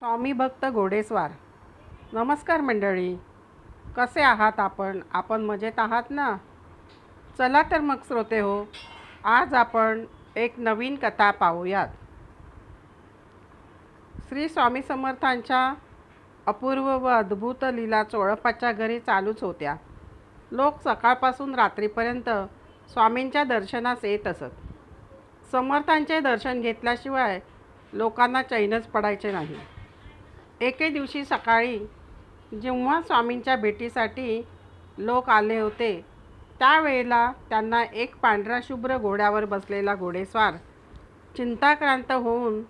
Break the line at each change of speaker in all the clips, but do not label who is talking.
स्वामी भक्त घोडेस्वार. नमस्कार मंडळी, कसे आहात आपण मजेत आहात ना? चला तर मग श्रोते हो, आज आपण एक नवीन कथा पाहूयात. श्री स्वामी समर्थांच्या अपूर्व व अद्भुत लीला चोळप्पाच्या घरी चालूच होत्या. लोक सकाळपासून रात्रीपर्यंत स्वामींच्या दर्शनास येत असत. समर्थांचे दर्शन घेतल्याशिवाय लोकांना चैनच पडायचे नाही. एके दिवशी सकाळी जेव्हा स्वामींच्या भेटीसाठी लोक आले होते, त्यावेळेला त्यांना एक पांढरा शुभ्र घोड्यावर बसलेला घोडेस्वार चिंताक्रांत होऊन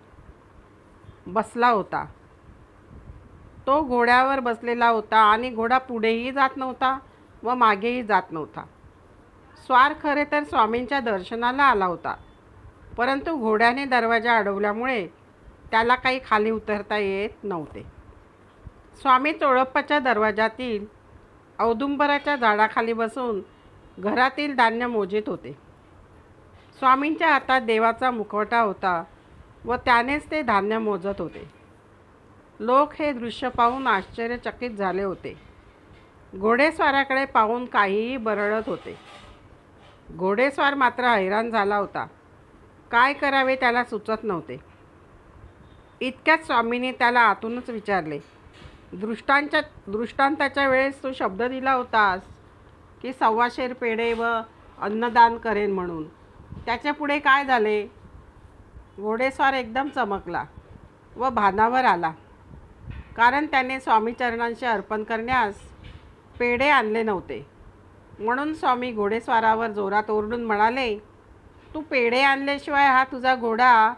बसला होता. तो घोड्यावर बसलेला होता आणि घोडा पुढेही जात नव्हता व मागेही जात नव्हता. स्वार खरे तर स्वामींच्या दर्शनाला आला होता, परंतु घोड्याने दरवाजा अडवल्यामुळे त्याला काही खाली उतरता येत नव्हते. स्वामी चोळप्पाच्या दरवाजातील औदुंबराच्या झाडाखाली बसून घरातील धान्य मोजीत होते. स्वामींच्या हातात देवाचा मुखवटा होता व त्यानेच ते धान्य मोजत होते. लोक हे दृश्य पाहून आश्चर्यचकित झाले होते. घोडेस्वाराकडे पाहून काहीही बरळत होते. घोडेस्वार मात्र हैराण झाला होता. काय करावे त्याला सुचत नव्हते. इतक्यात स्वामींनी त्याला आतूनच विचारले, दृष्टांताच्या वेळेस तू शब्द दिला होतास की 125 पेढे व अन्नदान करेन म्हणून. त्याच्या पुढे काय झाले? घोडेस्वार एकदम चमकला व भानावर आला, कारण त्याने स्वामीचरणांशी अर्पण करण्यास पेढे आणले नव्हते. म्हणून स्वामी घोडेस्वारावर जोरात ओरडून म्हणाले, तू पेढे आणल्याशिवाय हा तुझा घोडा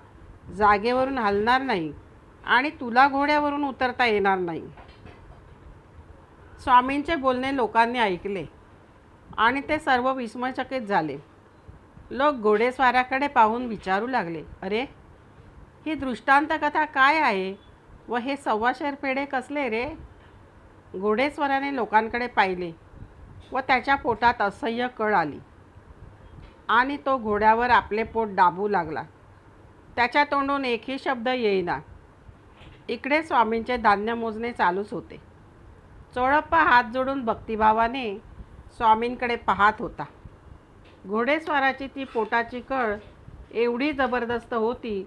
जागेवरून हलणार नाही आणि तुला घोड्यावरून उतरता येणार नाही. स्वामींचे बोलणे लोकांनी ऐकले आणि ते सर्व विस्मयचकित झाले. लोक घोडेस्वाराकडे पाहून विचारू लागले, अरे, ही दृष्टांत कथा काय आहे व हे 125 पेढे कसले रे? घोडेस्वाराने लोकांकडे पाहिले व त्याच्या पोटात असह्य कळ आली आणि तो घोड्यावर आपले पोट दाबू लागला. त्याच्या तोंडून एकही शब्द येईना. इकडे स्वामींचे धान्य मोजणे चालूच होते. चोळप्पा हात जोडून भक्तिभावाने स्वामींकडे पाहत होता. घोडेस्वाराची ती पोटाची कळ एवढी जबरदस्त होती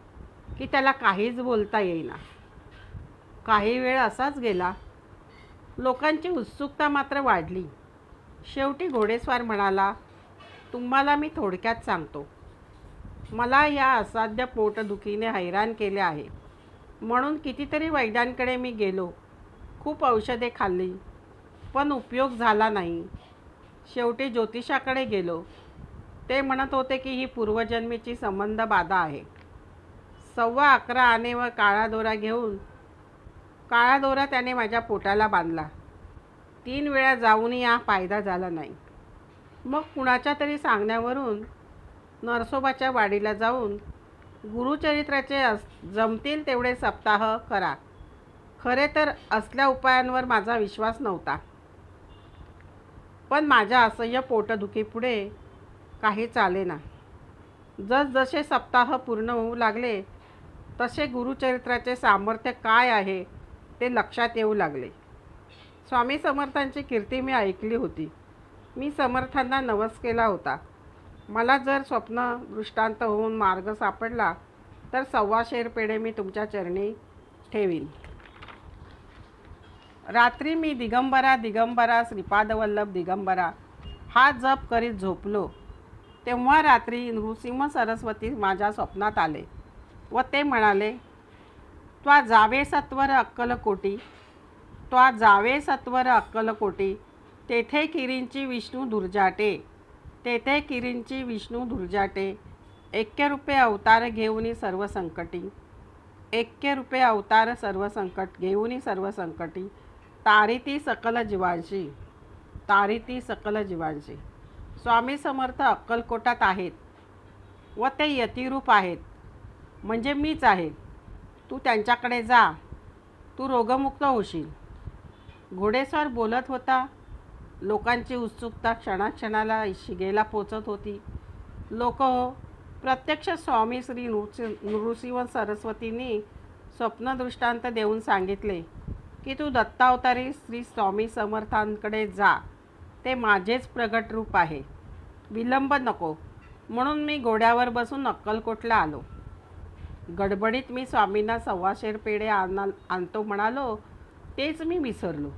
की त्याला काहीच बोलता येईना. काही वेळ असाच गेला. लोकांची उत्सुकता मात्र वाढली. शेवटी घोडेस्वार म्हणाला, तुम्हाला मी थोडक्यात सांगतो. मला या असाध्य पोटदुखीने हैराण केले आहे, म्हणून कितीतरी वैद्यांकडे मी गेलो. खूप औषधे खाल्ली, पण उपयोग झाला नाही. शेवटी ज्योतिषाकडे गेलो. ते म्हणत होते की ही पूर्वजन्मीची संबंध बाधा आहे. 11.25 आणे व काळा दोरा त्याने माझ्या पोटाला बांधला. 3 वेळा जाऊनही हा फायदा झाला नाही. मग कुणाच्या तरी सांगण्यावरून नरसोबाच्या वाडीला जाऊन गुरुचरित्राचे जमतील तेवढे सप्ताह करा. खरे तर असल्या उपायांवर माझा विश्वास नव्हता, पण माझ्या असह्य पोटदुखीपुढे काही चालेना. जसजसे सप्ताह पूर्ण होऊ लागले तसे गुरुचरित्राचे सामर्थ्य काय आहे ते लक्षात येऊ लागले. स्वामी समर्थांची कीर्ती मी ऐकली होती. मी समर्थांना नवस केला होता, मला जर स्वप्न दृष्टांत होऊन मार्ग सापडला तर 125 पेढे मी तुमच्या चरणी ठेवीन. रात्री मी दिगंबरा दिगंबरा श्रीपादवल्लभ दिगंबरा हा जप करीत झोपलो. तेव्हा रात्री नृसिंह सरस्वती माझ्या स्वप्नात आले व ते म्हणाले, त्वा जावे सत्वर अक्कलकोटी, त्वा जावे सत्वर अक्कलकोटी, तेथे किरींची विष्णू धुर्जाटे, तेथे किरींची विष्णू धुर्जाटे, ऐक्य रूपे अवतार घेऊनी सर्व संकटी, ऐक्य रूपे अवतार सर्व संकट घेऊनी सर्व संकटी, तारिती सकल जीवांशी, तारिती सकल जीवांशी. स्वामी समर्थ अक्कलकोटात आहेत व ते यतिरूप आहेत, म्हणजे मीच आहे. तू त्यांच्याकडे जा, तू रोगमुक्त होशील. घोडेस्वार बोलत होता. लोकांची उत्सुकता क्षणाक्षणाला शिगेला पोचत होती. लोक प्रत्यक्ष स्वामी श्री नृसिंह सरस्वतींनी स्वप्नदृष्टांत देऊन सांगितले की तू दत्तावतारी श्री स्वामी समर्थांकडे जा, ते माझेच प्रगट रूप आहे, विलंब नको. म्हणून मी घोड्यावर बसून अक्कलकोटला आलो. गडबडीत मी स्वामींना 125 पेढे आणतो म्हणालो, तेच मी विसरलो.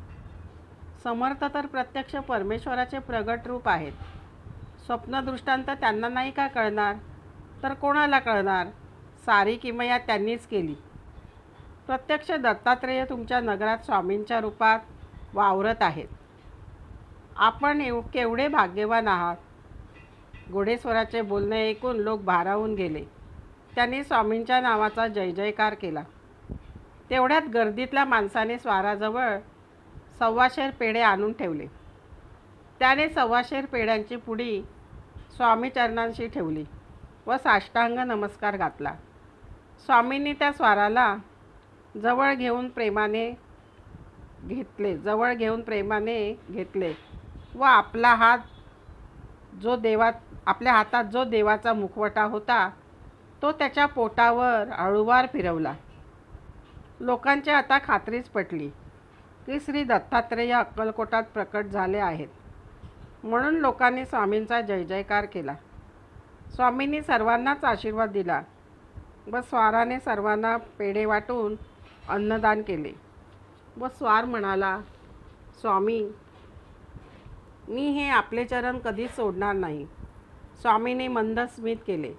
समर्थ तर प्रत्यक्ष परमेश्वराचे प्रगट रूप आहेत. स्वप्नदृष्टांत त्यांना नाही का कळणार, तर कोणाला कळणार? सारी किमया त्यांनीच केली. प्रत्यक्ष दत्तात्रेय तुमच्या नगरात स्वामींच्या रूपात वावरत आहेत. आपण केवढे भाग्यवान आहात. घोडेस्वराचे बोलणे ऐकून लोक भारावून गेले. त्यांनी स्वामींच्या नावाचा जय जयकार केला. तेवढ्यात गर्दीतल्या माणसाने स्वाराजवळ 125 पेढे आणून ठेवले. त्याने 125 पेढ्यांची पुडी स्वामी चरणांशी ठेवली व साष्टांग नमस्कार घातला. स्वामींनी त्या स्वाराला जवळ घेऊन प्रेमाने घेतले व आपल्या हातात जो देवाचा मुखवटा होता तो त्याच्या पोटावर हळूवार फिरवला. लोकांची आता खात्रीच पटली की श्री दत्तात्रेय अक्कलकोटात प्रकट झाले आहेत. म्हणून लोकांनी स्वामींचा जय जयकार केला. स्वामींनी सर्वांनाच आशीर्वाद दिला व स्वाराने सर्वांना पेढे वाटून अन्नदान केले व स्वार म्हणाला, स्वामी, मी हे आपले चरण कधीच सोडणार नाही. स्वामीने मंद स्मित केले.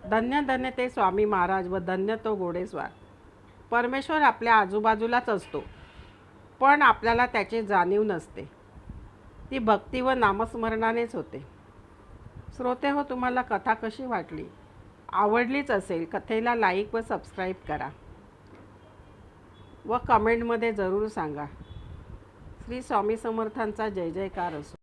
धन्य धन्य ते स्वामी महाराज व धन्य तो घोडेस्वार. परमेश्वर आपल्या आजूबाजूलाच असतो, पण आपल्याला त्याची जाणीव नसते. ती भक्ती व नामस्मरणानेच होते. श्रोते हो, तुम्हाला कथा कशी वाटली? आवडलीच असेल कथेला लाईक व सबस्क्राईब करा व कमेंटमध्ये जरूर सांगा. श्री स्वामी समर्थांचा जय जयकार असो.